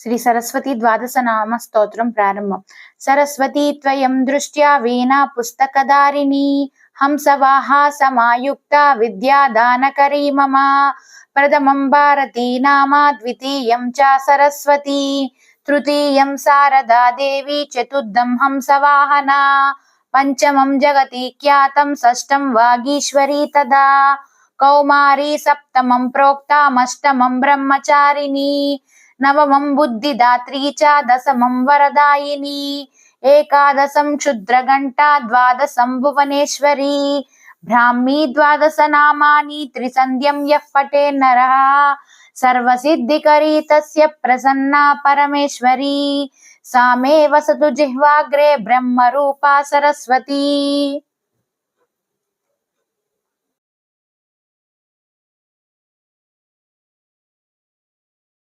శ్రీ సరస్వతి ద్వాదశ నామ స్తోత్రం ప్రారంభం. సరస్వతి త్వయం దృష్ట్యా వీణా పుస్తకధారిణి హంసవాహా సమాయుక్త విద్యాదానకరీ మమ. ప్రథమం భారతీ నామా ద్వితీయం చ సరస్వతి తృతీయం శారదా దేవి చతుర్థం హంసవాహన పంచమం జగతి ఖ్యాతం షష్టం వాగీశ్వరీ తదా కౌమారీ సప్తమం ప్రోక్తామష్టమం బ్రహ్మచారిణి నవమం బుద్ధిదాత్రీ చ దశమం వరదాయిని ఏకాదశం క్షుద్రఘంటా ద్వాదశం భువనేశ్వరీ బ్రాహ్మీ ద్వాదశ నామాని త్రిసంధ్యం యః పఠే నరః సర్వసిద్ధికరీ తస్య ప్రసన్నా పరమేశ్వరీ సా మే వసతు జిహ్వాగ్రే బ్రహ్మరూపా సరస్వతి.